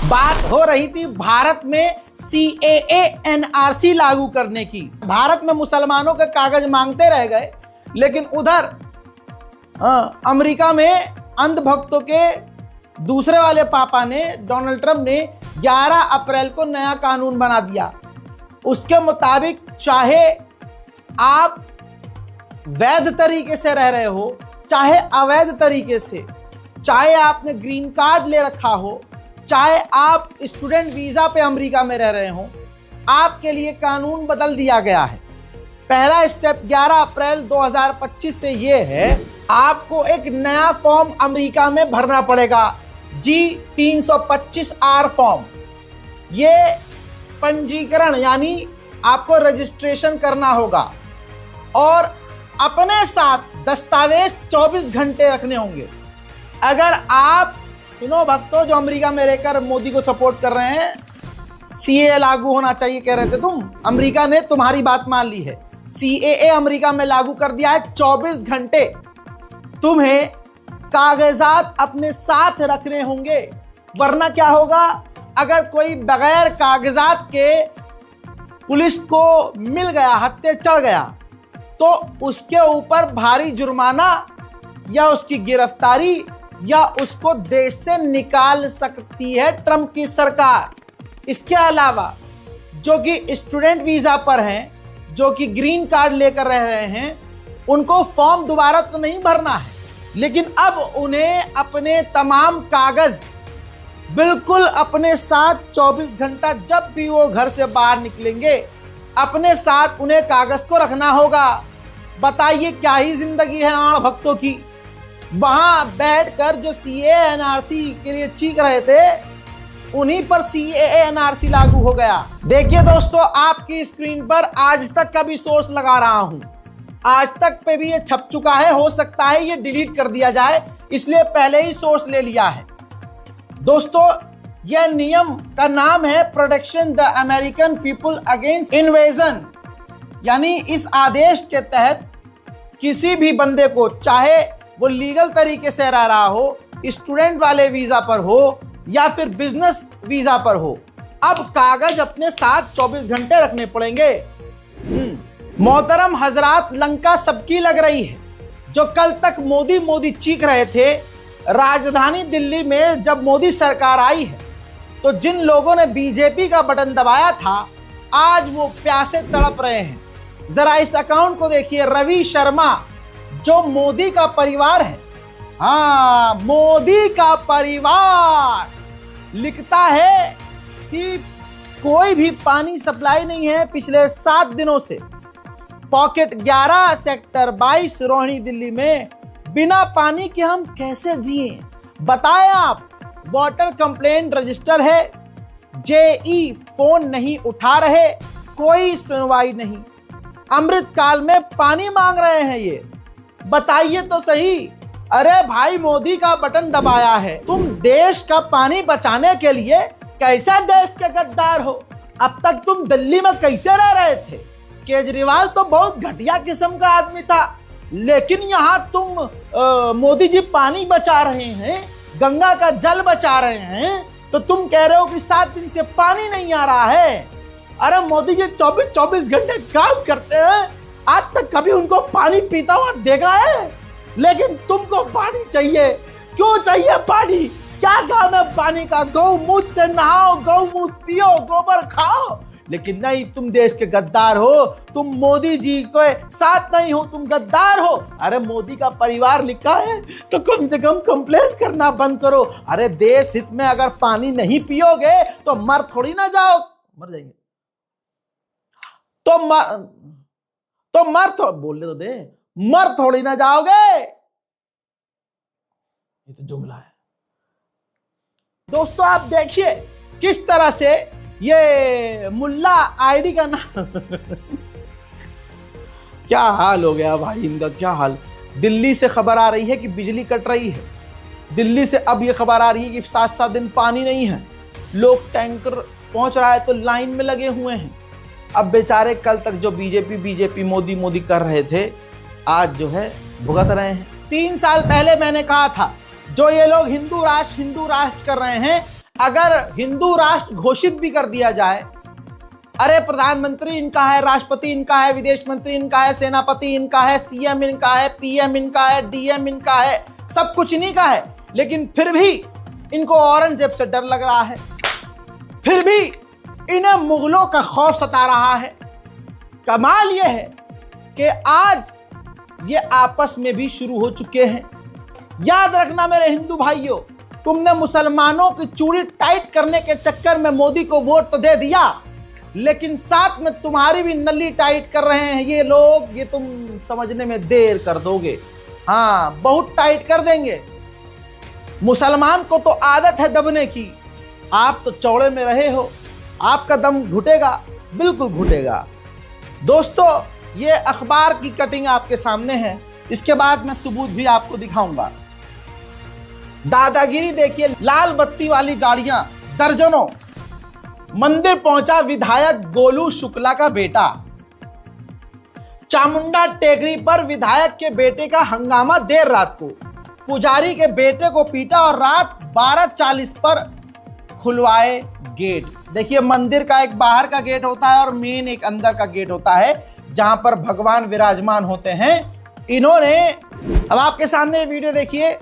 बात हो रही थी भारत में CAA NRC लागू करने की। भारत में मुसलमानों के कागज मांगते रह गए, लेकिन उधर अमेरिका में अंधभक्तों के दूसरे वाले पापा ने, डोनाल्ड ट्रंप ने 11 अप्रैल को नया कानून बना दिया। उसके मुताबिक चाहे आप वैध तरीके से रह रहे हो, चाहे अवैध तरीके से, चाहे आपने ग्रीन कार्ड ले रखा हो, चाहे आप स्टूडेंट वीजा पे अमेरिका में रह रहे हो, आपके लिए कानून बदल दिया गया है। पहला स्टेप 11 अप्रैल 2025 से ये है, आपको एक नया फॉर्म अमेरिका में भरना पड़ेगा, G325R फॉर्म। ये पंजीकरण यानी आपको रजिस्ट्रेशन करना होगा और अपने साथ दस्तावेज 24 घंटे रखने होंगे। अगर आप सुनो भक्तों जो अमेरिका में रहकर मोदी को सपोर्ट कर रहे हैं, CAA लागू होना चाहिए कह रहे थे तुम, अमेरिका ने तुम्हारी बात मान ली है। CAA अमेरिका में लागू कर दिया है। 24 घंटे तुम्हें कागजात अपने साथ रखने होंगे, वरना क्या होगा, अगर कोई बगैर कागजात के पुलिस को मिल गया, हत्थे चढ़ गया, तो उसके ऊपर भारी जुर्माना या उसकी गिरफ्तारी या उसको देश से निकाल सकती है ट्रंप की सरकार। इसके अलावा जो कि स्टूडेंट वीजा पर हैं, जो कि ग्रीन कार्ड लेकर रह रहे हैं, उनको फॉर्म दोबारा तो नहीं भरना है, लेकिन अब उन्हें अपने तमाम कागज बिल्कुल अपने साथ 24 घंटा जब भी वो घर से बाहर निकलेंगे, अपने साथ उन्हें कागज को रखना होगा। बताइए क्या ही जिंदगी है आण भक्तों की। वहां बैठकर जो CAA NRC के लिए चीख रहे थे, उन्हीं पर CAA NRC लागू हो गया। देखिए दोस्तों, आपकी स्क्रीन पर आज तक का भी सोर्स लगा रहा हूं। आज तक पे भी ये छप चुका है, हो सकता है ये डिलीट कर दिया जाए, इसलिए पहले ही सोर्स ले लिया है। दोस्तों, यह नियम का नाम है protection the American people against invasion, यानी इस आदेश के तहत किसी भी बंदे को, चाहे वो लीगल तरीके से रह रहा हो, स्टूडेंट वाले वीजा पर हो या फिर बिजनेस वीजा पर हो, अब कागज अपने साथ 24 घंटे रखने पड़ेंगे। मोहतरम हजरात, लंका सबकी लग रही है। जो कल तक मोदी मोदी चीख रहे थे, राजधानी दिल्ली में जब मोदी सरकार आई है, तो जिन लोगों ने बीजेपी का बटन दबाया था, आज वो प्यासे तड़प रहे हैं। जरा इस अकाउंट को देखिए, रवि शर्मा, जो मोदी का परिवार है, हाँ मोदी का परिवार, लिखता है कि कोई भी पानी सप्लाई नहीं है पिछले 7 दिनों से। पॉकेट 11 सेक्टर 22 रोहिणी दिल्ली में बिना पानी के हम कैसे जिए बताएं आप। वाटर कंप्लेंट रजिस्टर है, JE फोन नहीं उठा रहे, कोई सुनवाई नहीं। अमृतकाल में पानी मांग रहे हैं ये, बताइए तो सही। अरे भाई, मोदी का बटन दबाया है, तुम देश का पानी बचाने के लिए कैसा देश के गद्दार हो। अब तक तुम दिल्ली में कैसे रह रहे थे? केजरीवाल तो बहुत घटिया किस्म का आदमी था, लेकिन यहाँ तुम मोदी जी पानी बचा रहे हैं, गंगा का जल बचा रहे हैं, तो तुम कह रहे हो कि 7 दिन से पानी नहीं आ रहा है। अरे मोदी जी 24-24 घंटे काम करते हैं, आज तक कभी उनको पानी पीता हुआ देखा है? लेकिन तुमको पानी चाहिए। क्यों चाहिए पानी? क्या काम है पानी का? गौमूत्र से नहाओ, गौमूत्र पियो, गोबर खाओ। लेकिन नहीं, तुम देश के गद्दार हो, तुम मोदी जी के साथ नहीं हो, तुम गद्दार हो। अरे मोदी का परिवार लिखा है तो कम से कम कंप्लेंट करना बंद करो। अरे देश हित में अगर पानी नहीं पियोगे तो मर थोड़ी ना जाओ, मर जाएंगे तो बोलने तो दे, मर थोड़ी ना जाओगे। ये तो जुमला है। दोस्तों, आप देखिए किस तरह से ये मुल्ला आईडी का नाम क्या हाल हो गया भाई इनका, क्या हाल। दिल्ली से खबर आ रही है कि बिजली कट रही है। दिल्ली से अब ये खबर आ रही है कि 7-7 दिन पानी नहीं है। लोग टैंकर पहुंच रहा है तो लाइन में लगे हुए हैं। अब बेचारे कल तक जो बीजेपी मोदी मोदी कर रहे थे, आज जो है भुगत रहे हैं। 3 साल पहले मैंने कहा था, जो ये लोग हिंदू राष्ट्र कर रहे हैं, अगर हिंदू राष्ट्र घोषित भी कर दिया जाए, अरे प्रधानमंत्री इनका है, राष्ट्रपति इनका है, विदेश मंत्री इनका है, सेनापति इनका है, सीएम इनका है, पीएम इनका है, डीएम इनका है, सब कुछ इन्हीं का है, लेकिन फिर भी इनको औरंगजेब से डर लग रहा है, फिर भी इन्हें मुगलों का खौफ सता रहा है। कमाल यह है कि आज ये आपस में भी शुरू हो चुके हैं। याद रखना मेरे हिंदू भाइयों, तुमने मुसलमानों की चूड़ी टाइट करने के चक्कर में मोदी को वोट तो दे दिया, लेकिन साथ में तुम्हारी भी नली टाइट कर रहे हैं ये लोग। ये तुम समझने में देर कर दोगे। हाँ, बहुत टाइट कर देंगे। मुसलमान को तो आदत है दबने की, आप तो चौड़े में रहे हो, आपका दम घुटेगा, बिल्कुल घुटेगा। दोस्तों, ये अखबार की कटिंग आपके सामने है, इसके बाद मैं सबूत भी आपको दिखाऊंगा। दादागिरी देखिए, लाल बत्ती वाली गाड़ियां दर्जनों। मंदिर पहुंचा विधायक गोलू शुक्ला का बेटा। चामुंडा टेकरी पर विधायक के बेटे का हंगामा देर रात को, पुजारी के बेटे को पीटा और रात 12:40 पर खुलवाए गेट। देखिए, मंदिर का एक बाहर का गेट होता है और मेन एक अंदर का गेट होता है जहां पर भगवान विराजमान होते हैं। इन्होंने, अब आपके सामने ये वीडियो देखिए,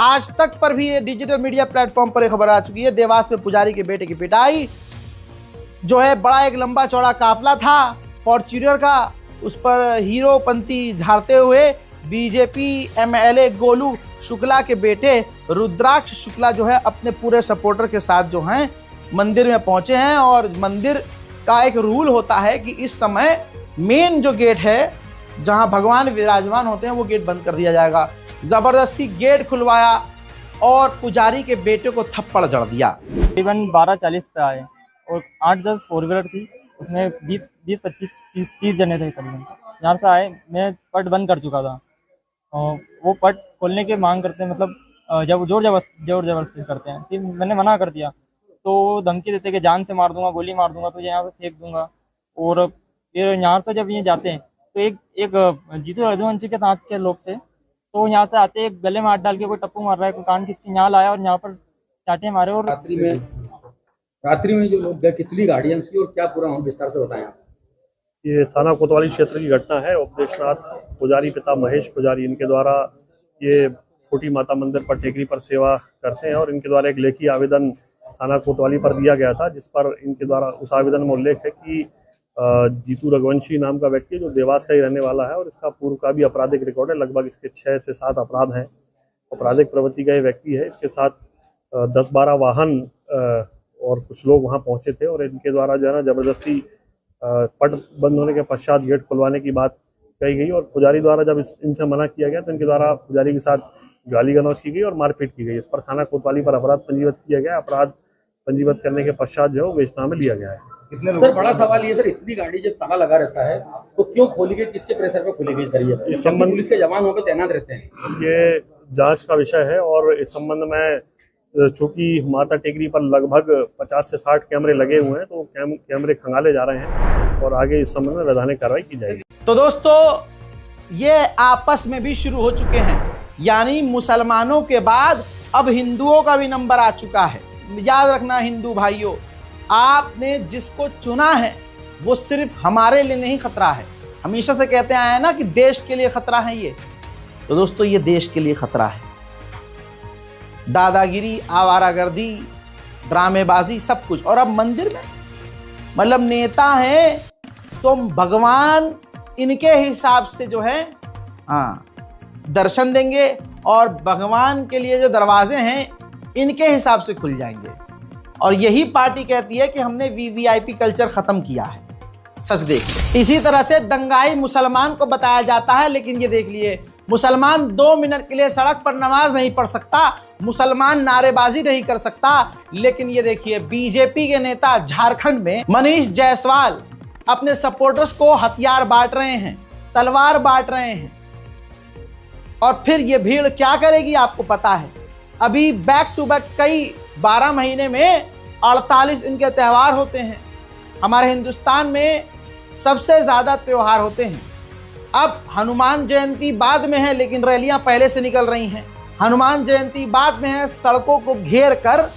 आज तक पर भी ये डिजिटल मीडिया प्लेटफॉर्म पर एक खबर आ चुकी है। देवास में पुजारी के बेटे की पिटाई जो है, बड़ा एक लंबा चौड़ा काफला था फॉर्च्यूनर का, उस पर हीरोपंती झाड़ते हुए बीजेपी एमएलए गोलू शुक्ला के बेटे रुद्राक्ष शुक्ला जो है अपने पूरे सपोर्टर के साथ जो हैं मंदिर में पहुंचे हैं। और मंदिर का एक रूल होता है कि इस समय मेन जो गेट है जहां भगवान विराजमान होते हैं वो गेट बंद कर दिया जाएगा। जबरदस्ती गेट खुलवाया और पुजारी के बेटे को थप्पड़ जड़ दिया। तकरीबन 12:40 पे आए और 8-10 फोर व्हीलर थी, उसमें 20-25-30 जने थे करीबन। यहाँ से आए, मैं पट बंद कर चुका था, वो पट खोलने के मांग करते हैं, मतलब जब जोर जबरदस्ती करते हैं। फिर मैंने मना कर दिया तो धमकी देते कि जान से मार दूंगा, गोली मार दूंगा, तो यहाँ से फेंक दूंगा। और फिर यहाँ से जब ये जाते हैं तो एक जीतू रघुवंशी के साथ के लोग थे, तो यहाँ से आते एक गले में हाथ डाल के कोई टप्पू मार रहा है, कोई कान खींच के यहाँ लाया और यहाँ पर चाटे मारे। और रात्रि में जो लोग गए, कितनी गाड़ियां थी और क्या पूरा विस्तार से बताएं आप। ये थाना कोतवाली क्षेत्र की घटना है। उपदेशनाथ पुजारी पिता महेश पुजारी, इनके द्वारा ये छोटी माता मंदिर पर टेकरी पर सेवा करते हैं और इनके द्वारा एक लेखी आवेदन थाना कोतवाली पर दिया गया था, जिस पर इनके द्वारा उस आवेदन में उल्लेख है कि जीतू रघुवंशी नाम का व्यक्ति है जो देवास का ही रहने वाला है और इसका पूर्व का भी आपराधिक रिकॉर्ड है। लगभग इसके 6 से 7 अपराध हैं। आपराधिक प्रवृत्ति का ये व्यक्ति है। इसके साथ 10-12 वाहन और कुछ लोग वहां पहुंचे थे और इनके द्वारा जो है ना जबरदस्ती पट बंद होने के पश्चात गेट खुलवाने की बात कही गई और पुजारी द्वारा जब इनसे मना किया गया तो इनके द्वारा पुजारी के साथ गाली गलौज की गई और मारपीट की गई। इस पर थाना कोतवाली पर अपराध पंजीबद्ध किया गया। अपराध पंजीबद्ध करने के पश्चात जो है वेचना में लिया गया है। सर, बड़ा सवाल ये, सर इतनी गाड़ी जब ताला लगा रहता है तो क्यों खोली गई, किसके प्रेशर पे खोली गई सर? ये इस संबंध पुलिस के जवान वहाँ पे तैनात रहते हैं, ये जांच का विषय है। और इस संबंध में चूंकि माता टेकरी पर लगभग 50 से 60 कैमरे लगे हुए हैं तो कैमरे खंगाले जा रहे हैं और आगे इस संबंध में वैधानिक कार्रवाई की जाएगी। तो दोस्तों, ये आपस में भी शुरू हो चुके हैं, यानी मुसलमानों के बाद अब हिंदुओं का भी नंबर आ चुका है। याद रखना हिंदू भाइयों, आपने जिसको चुना है वो सिर्फ हमारे लिए नहीं खतरा है। हमेशा से कहते आए हैं ना कि देश के लिए खतरा है ये, तो दोस्तों ये देश के लिए खतरा है। दादागिरी, आवारागर्दी, ड्रामेबाजी, सब कुछ। और अब मंदिर में मतलब नेता हैं तो भगवान इनके हिसाब से जो है दर्शन देंगे और भगवान के लिए जो दरवाजे हैं इनके हिसाब से खुल जाएंगे। और यही पार्टी कहती है कि हमने वीवीआईपी कल्चर खत्म किया है। सच देखिए, इसी तरह से दंगाई मुसलमान को बताया जाता है, लेकिन ये देख लिए, मुसलमान 2 मिनट के लिए सड़क पर नमाज नहीं पढ़ सकता, मुसलमान नारेबाजी नहीं कर सकता। लेकिन ये देखिए, बीजेपी के नेता झारखंड में मनीष जायसवाल अपने सपोर्टर्स को हथियार बांट रहे हैं, तलवार बांट रहे हैं। और फिर ये भीड़ क्या करेगी आपको पता है। अभी बैक टू बैक कई 12 महीने में 48 इनके त्यौहार होते हैं। हमारे हिंदुस्तान में सबसे ज्यादा त्यौहार होते हैं। अब हनुमान जयंती बाद में है, लेकिन रैलियां पहले से निकल रही हैं। हनुमान जयंती बाद में है, सड़कों को घेर कर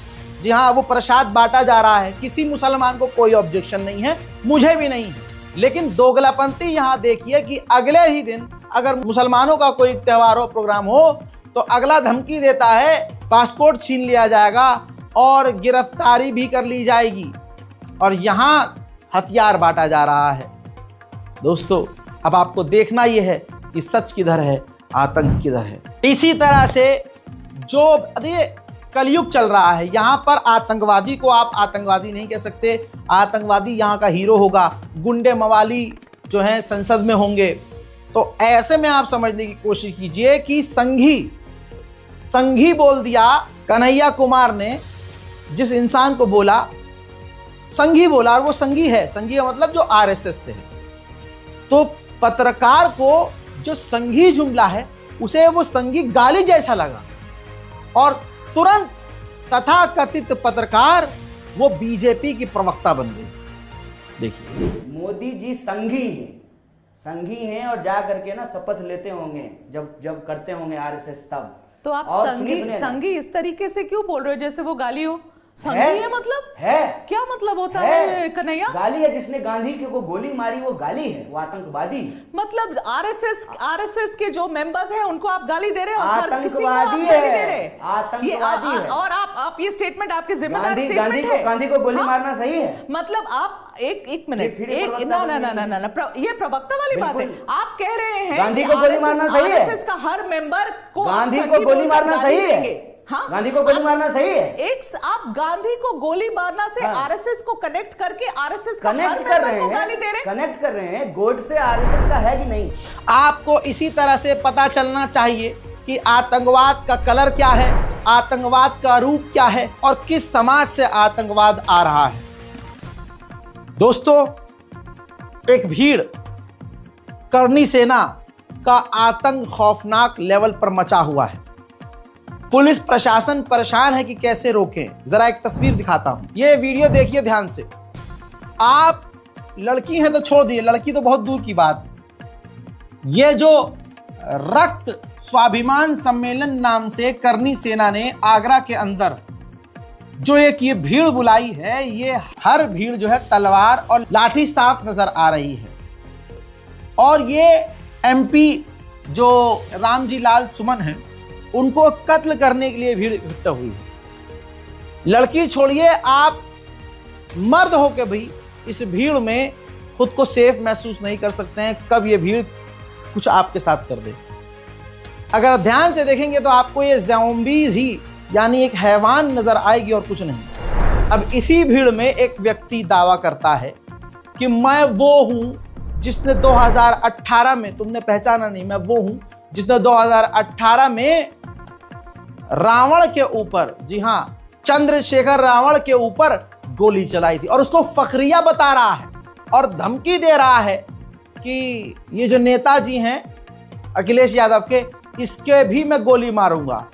जी हाँ, वो प्रसाद बांटा जा रहा है, किसी मुसलमान को कोई ऑब्जेक्शन नहीं है, मुझे भी नहीं है। लेकिन दोगलापंती यहाँ देखिए कि अगले ही दिन अगर मुसलमानों का कोई त्योहार हो, प्रोग्राम हो, तो अगला धमकी देता है पासपोर्ट छीन लिया जाएगा और गिरफ्तारी भी कर ली जाएगी, और यहाँ हथियार बांटा जा रहा है। दोस्तों, अब आपको देखना यह है कि सच किधर है, आतंक किधर है। इसी तरह से जो कलयुग चल रहा है, यहाँ पर आतंकवादी को आप आतंकवादी नहीं कह सकते। आतंकवादी यहाँ का हीरो होगा, गुंडे मवाली जो हैं संसद में होंगे। तो ऐसे में आप समझने की कोशिश कीजिए कि संघी बोल दिया कन्हैया कुमार ने, जिस इंसान को बोला संघी बोला, और वो संघी है, संघी का मतलब जो आरएसएस से है। तो पत्रकार को जो संघी जुमला है उसे वो संघी गाली जैसा लगा, और तुरंत तथाकथित पत्रकार वो बीजेपी की प्रवक्ता बन गई। देखिए, मोदी जी संघी हैं और जा करके ना शपथ लेते होंगे जब करते होंगे आरएसएस तब। तो आप और संघी इस तरीके से क्यों बोल रहे हो जैसे वो गाली हो? संघी है मतलब है, क्या मतलब होता है कन्हैया? गाली है। जिसने गांधी को गोली मारी वो गाली है, वो आतंकवादी है। मतलब आरएसएस के जो मेंबर्स हैं उनको आप गाली दे रहे हो? आतंकवादी है, आतंकवादी है। और आप ये स्टेटमेंट आपकी जिम्मेदार स्टेटमेंट है। गांधी को गोली मारना सही है? मतलब आप एक मिनट, ना, ये प्रवक्ता वाली बात है। आप कह रहे हैं गांधी को गोली मारना सही है? आरएसएस का हर मेंबर को गांधी को गोली मारना सही है? हाँ? गांधी को गोली मारना सही है? आप गांधी को गोली मारना से आरएसएस को कनेक्ट करके आरएसएस का कनेक्ट कर रहे हैं, गाली दे रहे हैं। कनेक्ट कर रहे हैं। गोड से आरएसएस का है कि नहीं? आपको इसी तरह से पता चलना चाहिए कि आतंकवाद का कलर क्या है, आतंकवाद का रूप क्या है, और किस समाज से आतंकवाद आ रहा है। दोस्तों, एक भीड़ करनी सेना का आतंक खौफनाक लेवल पर मचा हुआ है। पुलिस प्रशासन परेशान है कि कैसे रोकें। जरा एक तस्वीर दिखाता हूं, ये वीडियो देखिए ध्यान से। आप लड़की हैं तो छोड़ दिए, लड़की तो बहुत दूर की बात। ये जो रक्त स्वाभिमान सम्मेलन नाम से करनी सेना ने आगरा के अंदर जो एक ये भीड़ बुलाई है, ये हर भीड़ जो है तलवार और लाठी साफ नजर आ रही है। और ये एमपी जो रामजी लाल सुमन है, उनको कत्ल करने के लिए भीड़ इकट्ठा हुई है। लड़की छोड़िए, आप मर्द हो के भी इस भीड़ में खुद को सेफ महसूस नहीं कर सकते हैं। कब ये भीड़ कुछ आपके साथ कर दे। अगर ध्यान से देखेंगे तो आपको ये ज़ॉम्बीज़ ही, यानी एक हैवान नजर आएगी और कुछ नहीं। अब इसी भीड़ में एक व्यक्ति दावा करता है कि मैं वो हूं जिसने 2018 में, तुमने पहचाना नहीं, मैं वो हूं जिसने 2018 में रावण के ऊपर, जी हां, चंद्रशेखर रावण के ऊपर गोली चलाई थी, और उसको फखरिया बता रहा है और धमकी दे रहा है कि ये जो नेताजी हैं अखिलेश यादव के, इसके भी मैं गोली मारूंगा।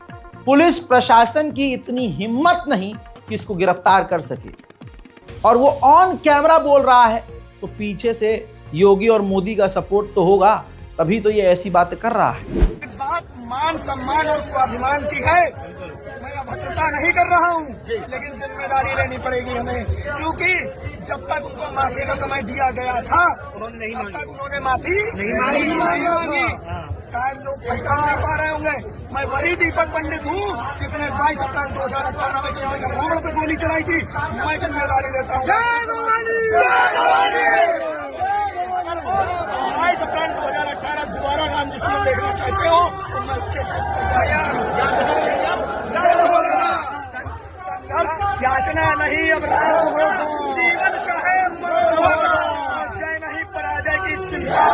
पुलिस प्रशासन की इतनी हिम्मत नहीं कि इसको गिरफ्तार कर सके, और वो ऑन कैमरा बोल रहा है। तो पीछे से योगी और मोदी का सपोर्ट तो होगा, तभी तो ये ऐसी बातें कर रहा है। बात मान सम्मान और स्वाभिमान की है। मैं अभद्रता नहीं कर रहा हूँ, लेकिन जिम्मेदारी लेनी पड़ेगी हमें, क्योंकि जब तक उनको माफी का समय दिया गया था तब तक उन्होंने माफी नहीं मांगी। शायद लोग पहचान नहीं पा रहे होंगे, मैं वही दीपक पंडित हूँ जिसने 22 अप्रैल 2018 में चंद्रशेखर रावण पे गोली चलाई थी। मैं जिम्मेदारी लेता हूँ। 22 अप्रैल 2018 दोबारा राम जी से देखना चाहते हो तो मैं उसके याचना नहीं, अब जीवन चाहे जय नहीं, पराजय की चिंता।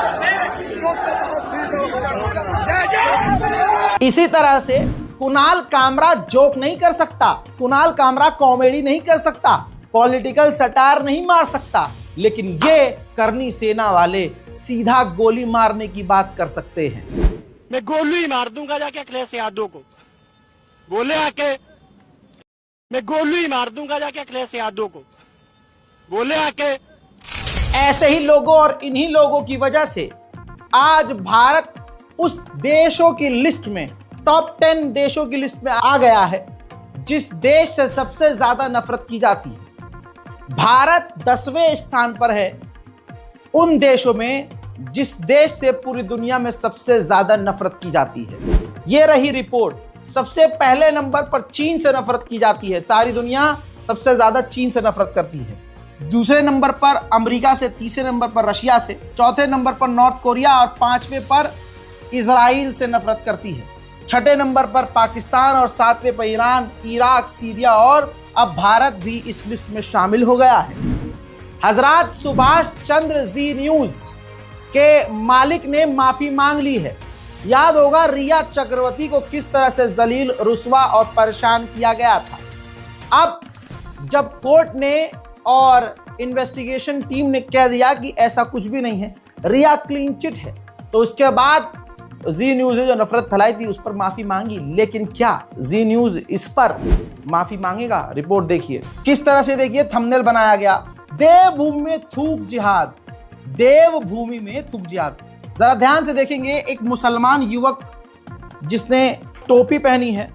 इसी तरह से कुणाल कामरा जोक नहीं कर सकता, कुणाल कामरा कॉमेडी नहीं कर सकता, पॉलिटिकल सटायर नहीं मार सकता, लेकिन ये करनी सेना वाले सीधा गोली मारने की बात कर सकते हैं। मैं गोली मार दूंगा जाके अखिलेश यादव को, बोले आके मैं गोली मार दूंगा जाके अखिलेश यादव को, बोले आके। ऐसे ही लोगों और इन्हीं लोगों की वजह से आज भारत उस देशों की लिस्ट में, टॉप 10 देशों की लिस्ट में आ गया है जिस देश से सबसे ज्यादा नफरत की जाती है। भारत 10वें स्थान पर है उन देशों में जिस देश से पूरी दुनिया में सबसे ज्यादा नफरत की जाती है। यह रही रिपोर्ट। सबसे पहले नंबर पर चीन से नफरत की जाती है। सारी दुनिया सबसे ज्यादा चीन से नफरत करती है। दूसरे नंबर पर अमेरिका से, तीसरे नंबर पर रशिया से, चौथे नंबर पर नॉर्थ कोरिया और पांचवें पर इजराइल से नफरत करती है। छठे नंबर पर पाकिस्तान और सातवें पर ईरान, इराक, सीरिया और अब भारत भी इस लिस्ट में शामिल हो गया है। हजरत सुभाष चंद्र जी न्यूज के मालिक ने माफी मांग ली है। याद होगा रिया चक्रवर्ती को किस तरह से जलील, रुस्वा और परेशान किया गया था। अब जब कोर्ट ने और इन्वेस्टिगेशन टीम ने कह दिया कि ऐसा कुछ भी नहीं है, रिया क्लीन चिट है, तो उसके बाद जी न्यूज ने जो नफरत फैलाई थी उस पर माफी मांगी। लेकिन क्या जी न्यूज इस पर माफी मांगेगा? रिपोर्ट देखिए किस तरह से। देखिए थंबनेल बनाया गया, देवभूमि में थूक जिहाद। देवभूमि में थूक जिहाद, जरा ध्यान से देखेंगे। एक मुसलमान युवक जिसने टोपी पहनी है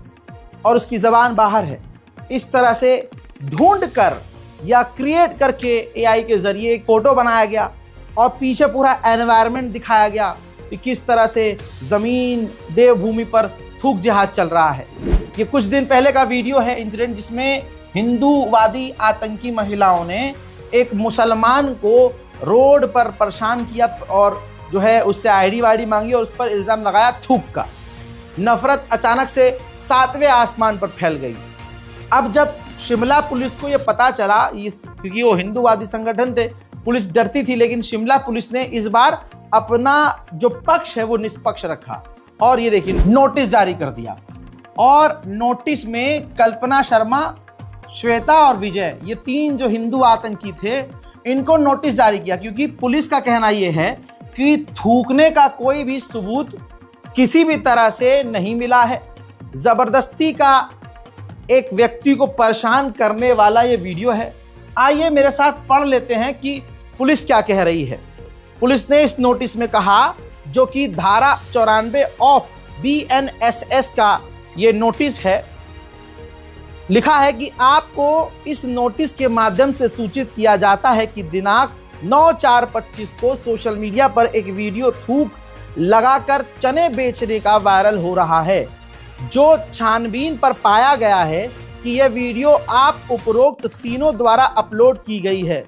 और उसकी जबान बाहर है, इस तरह से ढूंढ कर या क्रिएट करके एआई के जरिए एक फोटो बनाया गया और पीछे पूरा एनवायरनमेंट दिखाया गया कि किस तरह से जमीन देवभूमि पर थूक जिहाद चल रहा है। ये कुछ दिन पहले का वीडियो है, इंसिडेंट जिसमें हिंदूवादी आतंकी महिलाओं ने एक मुसलमान को रोड पर परेशान किया और जो है उससे आईडी वाईडी मांगी और उस पर इल्जाम लगाया थूक का। नफरत अचानक से 7वें आसमान पर फैल गई। अब जब शिमला पुलिस को यह पता चला, क्योंकि वो हिंदूवादी संगठन थे, पुलिस डरती थी, लेकिन शिमला पुलिस ने इस बार अपना जो पक्ष है वो निष्पक्ष रखा और ये देखिए नोटिस जारी कर दिया। और नोटिस में कल्पना शर्मा, श्वेता और विजय, ये 3 जो हिंदू आतंकी थे, इनको नोटिस जारी किया, क्योंकि पुलिस का कहना यह है कि थूकने का कोई भी सबूत किसी भी तरह से नहीं मिला है। जबरदस्ती का एक व्यक्ति को परेशान करने वाला ये वीडियो है। आइए मेरे साथ पढ़ लेते हैं कि पुलिस क्या कह रही है। पुलिस ने इस नोटिस में कहा, जो कि धारा 94 ऑफ BNSS का ये नोटिस है, लिखा है कि आपको इस नोटिस के माध्यम से सूचित किया जाता है कि दिनांक 9/4/25 को सोशल मीडिया पर एक वीडियो थूक लगाकर चने बेचने का वायरल हो रहा है, जो छानबीन पर पाया गया है कि यह वीडियो आप उपरोक्त तीनों द्वारा अपलोड की गई है।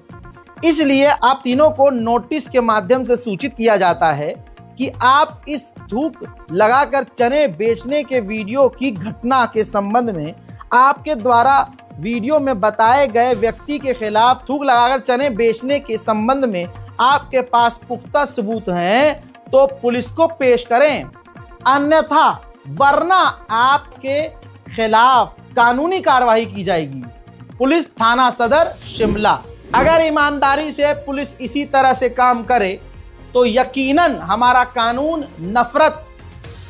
इसलिए आप तीनों को नोटिस के माध्यम से सूचित किया जाता है कि आप इस थूक लगाकर चने बेचने के वीडियो की घटना के संबंध में आपके द्वारा वीडियो में बताए गए व्यक्ति के खिलाफ थूक लगाकर चने बेचने के संबंध में आपके पास पुख्ता सबूत हैं तो पुलिस को पेश करें, अन्यथा वरना आपके खिलाफ कानूनी कार्रवाई की जाएगी। पुलिस थाना सदर शिमला। अगर ईमानदारी से पुलिस इसी तरह से काम करे तो यकीनन हमारा कानून नफरत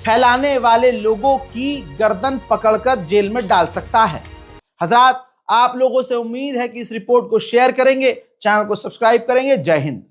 फैलाने वाले लोगों की गर्दन पकड़कर जेल में डाल सकता है। हजरात, आप लोगों से उम्मीद है कि इस रिपोर्ट को शेयर करेंगे, चैनल को सब्सक्राइब करेंगे। जय हिंद।